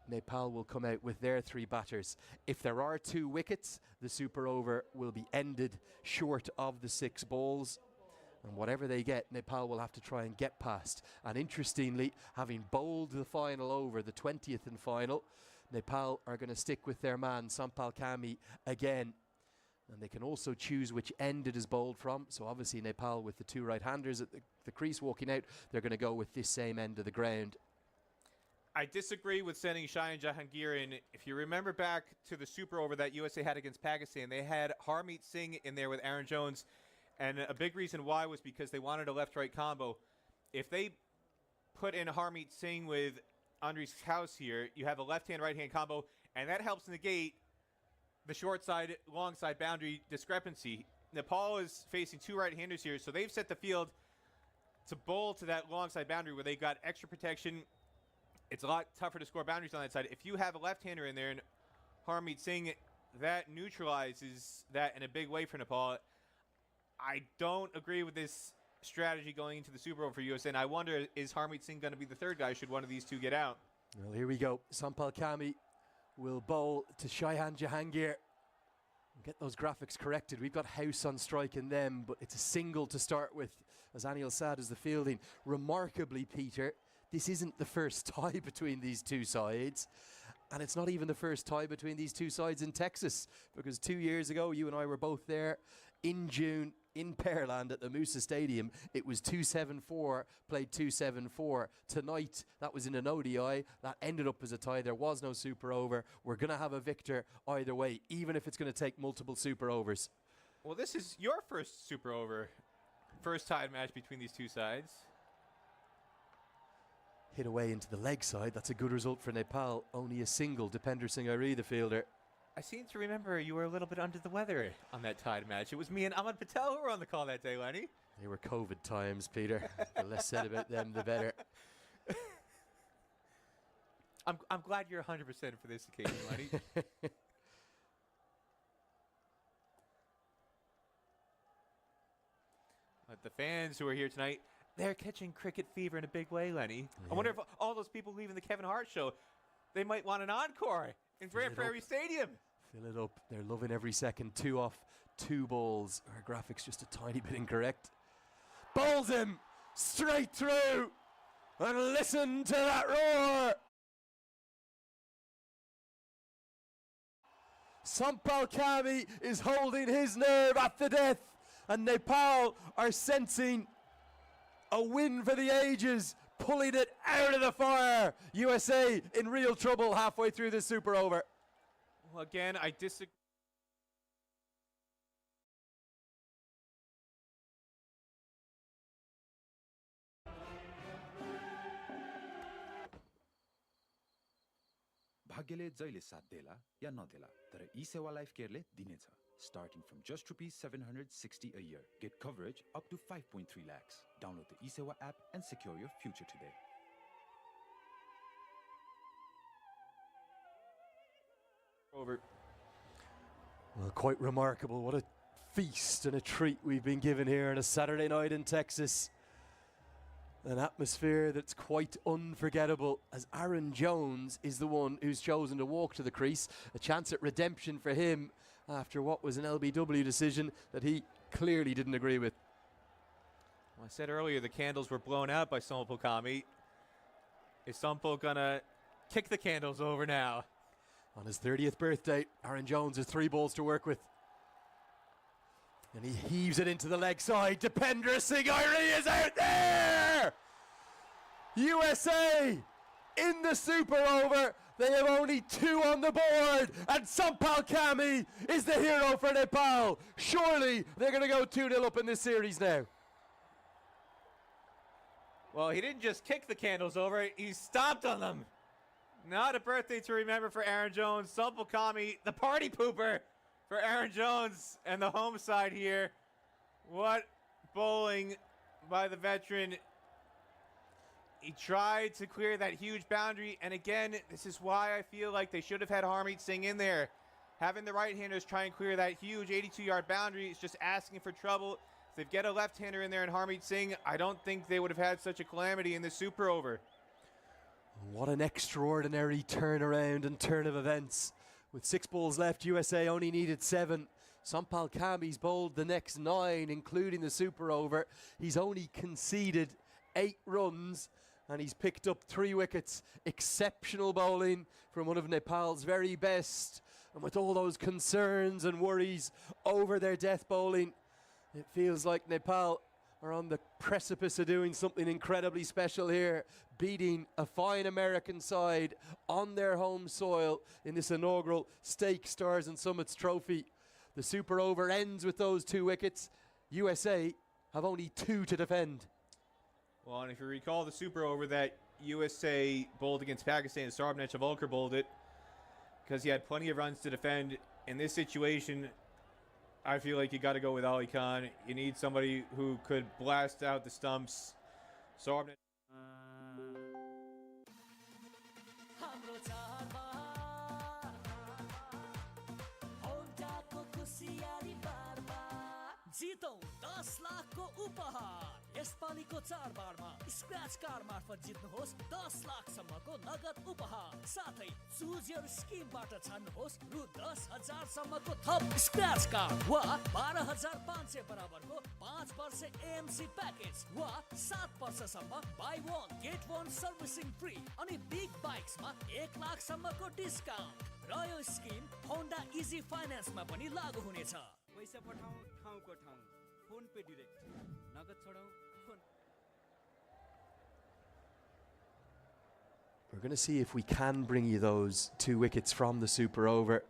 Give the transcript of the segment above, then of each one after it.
Nepal will come out with their 3 batters. If there are 2 wickets, the super over will be ended short of the 6 balls. And whatever they get, Nepal will have to try and get past. And interestingly, having bowled the final over, the 20th and final, Nepal are going to stick with their man, Sampal Kami, again. And they can also choose which end it is bowled from. So obviously Nepal, with the 2 right-handers at the crease walking out, they're going to go with this same end of the ground. I disagree with sending Shayan Jahangir in. If you remember back to the super over that USA had against Pakistan, they had Harmeet Singh in there with Aaron Jones. And a big reason why was because they wanted a left-right combo. If they put in Harmeet Singh with Andres House here, you have a left-hand, right-hand combo, and that helps negate the short side, long side boundary discrepancy. Nepal is facing 2 right-handers here, so they've set the field to bowl to that long side boundary where they got extra protection. It's a lot tougher to score boundaries on that side. If you have a left-hander in there and Harmeet Singh, that neutralizes that in a big way for Nepal. I don't agree with this strategy going into the Super Bowl for USA, and I wonder, is Harmeet Singh going to be the 3rd guy should one of these 2 get out? Well, here we go. Sampal Kami will bowl to Shayan Jahangir. Get those graphics corrected. We've got House on strike in them, but it's a single to start with, as Anil Sad is the fielding. Remarkably, Peter, this isn't the first tie between these 2 sides, and it's not even the first tie between these 2 sides in Texas, because 2 years ago, you and I were both there in June in Pearland at the Moosa Stadium. It was 2-7-4, played 2-7-4. Tonight, that was in an ODI. That ended up as a tie. There was no super over. We're going to have a victor either way, even if it's going to take multiple super overs. Well, this is your first super over. First tied match between these 2 sides. Hit away into the leg side. That's a good result for Nepal. Only a single. Dipender Singh Ari, the fielder. I seem to remember you were a little bit under the weather on that tied match. It was me and Ahmad Patel who were on the call that day, Lenny. They were COVID times, Peter. The less said about them, the better. I'm glad you're 100% for this occasion, Lenny. But the fans who are here tonight, they're catching cricket fever in a big way, Lenny. Yeah. I wonder if all those people leaving the Kevin Hart show, they might want an encore in Grand Prairie Stadium. Fill it up. They're loving every second. 2 off, 2 balls. Our graphics just a tiny bit incorrect. Bowls him straight through. And listen to that roar. Sampal Kami is holding his nerve at the death. And Nepal are sensing a win for the ages, pulling it out of the fire. USA in real trouble halfway through this super over. Well, again, I disagree. भाग्यले जहिले साथ देला या नदेला तर e-Sewa life केयरले दिनेछ. Starting from just ₹760 a year. Get coverage up to 5.3 lakhs. Download the e-Sewa app and secure your future today. Over. Well, quite remarkable. What a feast and a treat we've been given here on a Saturday night in Texas. An atmosphere that's quite unforgettable, as Aaron Jones is the one who's chosen to walk to the crease. A chance at redemption for him after what was an LBW decision that he clearly didn't agree with. Well, I said earlier the candles were blown out by Sampal Kami. Is Sampal gonna kick the candles over now? On his 30th birthday, Aaron Jones has 3 balls to work with. And he heaves it into the leg side. Dipender Singh is out there! USA in the super over. They have only 2 on the board. And Sampal Kami is the hero for Nepal. Surely they're going to go 2-0 up in this series now. Well, he didn't just kick the candles over, he stomped on them. Not a birthday to remember for Aaron Jones. Sampal Kami, the party pooper for Aaron Jones and the home side here. What bowling by the veteran. He tried to clear that huge boundary, and again, this is why I feel like they should have had Harmeet Singh in there. Having the right-handers try and clear that huge 82-yard boundary is just asking for trouble. If they get a left-hander in there and Harmeet Singh, I don't think they would have had such a calamity in this super over. What an extraordinary turnaround and turn of events. With 6 balls left, USA only needed 7. Sampal Kami's bowled the next 9, including the super over. He's only conceded 8 runs and he's picked up 3 wickets. Exceptional bowling from one of Nepal's very best. And with all those concerns and worries over their death bowling, it feels like Nepal are on the precipice of doing something incredibly special here, beating a fine American side on their home soil in this inaugural Stake Stars and Summits trophy. The super over ends with those 2 wickets. USA have only 2 to defend. Well, and if you recall the super over that USA bowled against Pakistan, Sarbnesh Avolkar bowled it because he had plenty of runs to defend. In this situation, I feel like you got to go with Ali Khan. You need somebody who could blast out the stumps. Sarbnesh. जितौं 10 लाखको उपहार यसपालिको चाडबाडमा scratch card मार्फत जित्नुहोस् 10 लाखसम्मको नगद उपहार साथै choose your स्किमबाट छान्नुहोस् रु 10,000 सम्मको थप स्क्रैच कार्ड वा 12,500 बराबरको 5 वर्ष एएमसी प्याकेज वा 7 वर्षसम्म बाई 1 गेट 1 सर्भिसिङ फ्री अनि बिग बाइक्समा 1 लाखसम्मको डिस्काउन्ट र यो स्किम होन्डा इजी फाइनान्समा पनि लागू हुनेछ। पैसा पठाऊ ठाउँको ठाउँ फोन पे डाइरेक्ट नगद छोडाऊ phone. We're going to see if we can bring you those 2 wickets from the super over.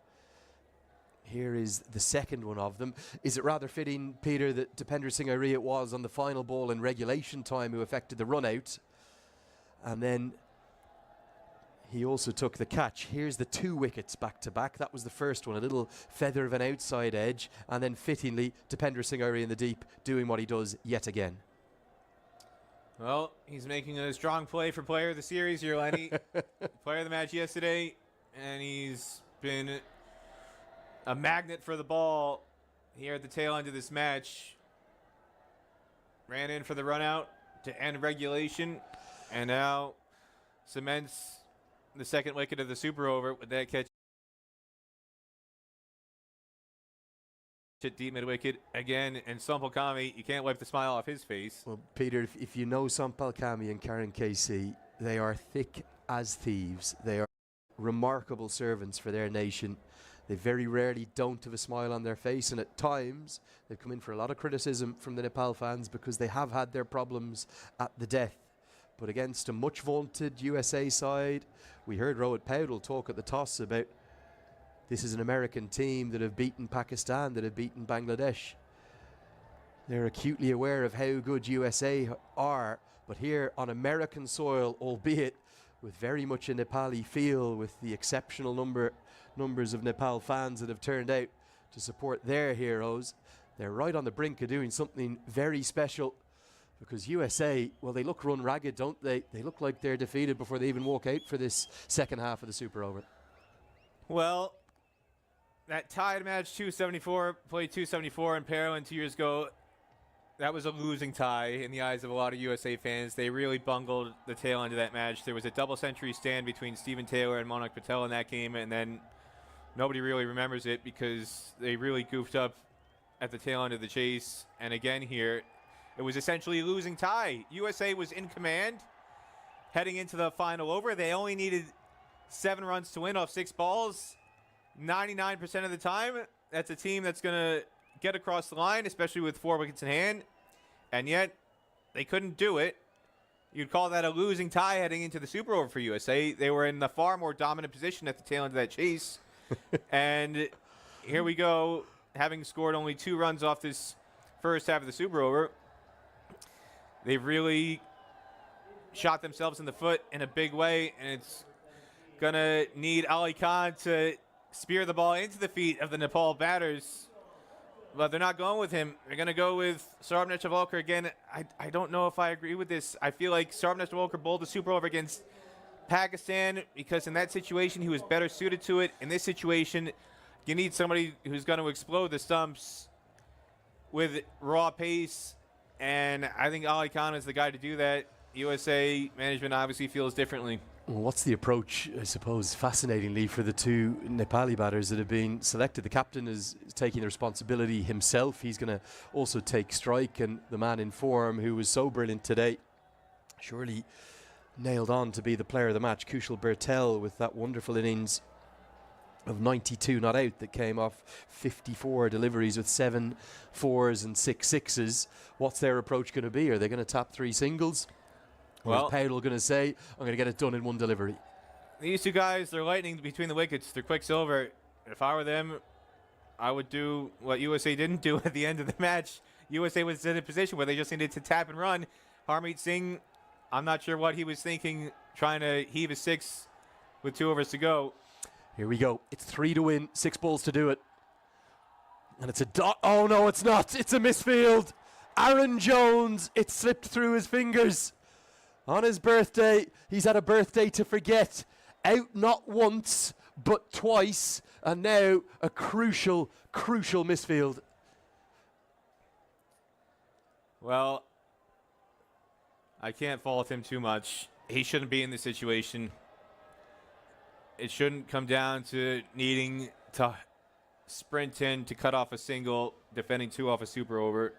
Here is the second one of them. Is it rather fitting, Peter, that Dipender Singh Ari it was on the final ball in regulation time who affected the run out, and then he also took the catch. Here's the 2 wickets back to back. That was the first one, a little feather of an outside edge, and then fittingly Dipender Singh Ari in the deep doing what he does yet again. Well, he's making a strong play for player of the series here, Lenny. Player of the match yesterday, and he's been a magnet for the ball here at the tail end of this match. Ran in for the run out to end regulation, and now cements the second wicket of the super over with that catch at deep mid wicket again. And Sampal Kami, you can't wipe the smile off his face. Well, Peter, if you know Sampal Kami and Karen Casey, they are thick as thieves. They are remarkable servants for their nation. They very rarely don't have a smile on their face, and at times they've come in for a lot of criticism from the Nepal fans because they have had their problems at the death. But against a much vaunted USA side, we heard Rohit Paudel talk at the toss about this is an American team that have beaten Pakistan, that have beaten Bangladesh. They're acutely aware of how good USA are, but here on American soil, albeit with very much a Nepali feel, with the exceptional numbers of Nepal fans that have turned out to support their heroes, they're right on the brink of doing something very special. Because USA, well, they look run ragged, don't they? They look like they're defeated before they even walk out for this second half of the super over. Well, that tied match 274, played 274 in Paralympics 2 years ago. That was a losing tie in the eyes of a lot of USA fans. They really bungled the tail end of that match. There was a double century stand between Stephen Taylor and Monak Patel in that game, and then nobody really remembers it because they really goofed up at the tail end of the chase. And again here, it was essentially a losing tie. USA was in command heading into the final over. They only needed 7 runs to win off 6 balls. 99% of the time, that's a team that's going to get across the line, especially with 4 wickets in hand. And yet, they couldn't do it. You'd call that a losing tie heading into the super over for USA. They were in the far more dominant position at the tail end of that chase. And here we go, having scored only 2 runs off this first half of the super over. They've really shot themselves in the foot in a big way, and it's going to need Ali Khan to spear the ball into the feet of the Nepal batters. But they're not going with him. They're going to go with Sarbnesh Avolkar again. I don't know if I agree with this. I feel like Sarbnesh Avolkar bowled the super over against Pakistan because in that situation he was better suited to it. In this situation, you need somebody who's going to explode the stumps with raw pace. And I think Ali Khan is the guy to do that. USA management obviously feels differently. Well, what's the approach, I suppose, fascinatingly, for the two Nepali batters that have been selected? The captain is taking the responsibility himself. He's going to also take strike, and the man in form who was so brilliant today, surely nailed on to be the player of the match, Kushal Bertel, with that wonderful innings of 92 not out that came off 54 deliveries with 7 fours and 6 sixes. What's their approach going to be? Are they going to tap 3 singles? Well, is Powell going to say, I'm going to get it done in 1 delivery? These two guys, they're lightning between the wickets. They're quicksilver. If I were them, I would do what USA didn't do at the end of the match. USA was in a position where they just needed to tap and run. Harmeet Singh, I'm not sure what he was thinking, trying to heave a 6 with 2 overs to go. Here we go. It's 3 to win, 6 balls to do it. And it's a dot. Oh, no, it's not. It's a misfield. Aaron Jones, it slipped through his fingers. On his birthday, he's had a birthday to forget. Out not once, but twice. And now a crucial, crucial misfield. Well, I can't fault him too much. He shouldn't be in this situation. It shouldn't come down to needing to sprint in to cut off a single, defending 2 off a super over.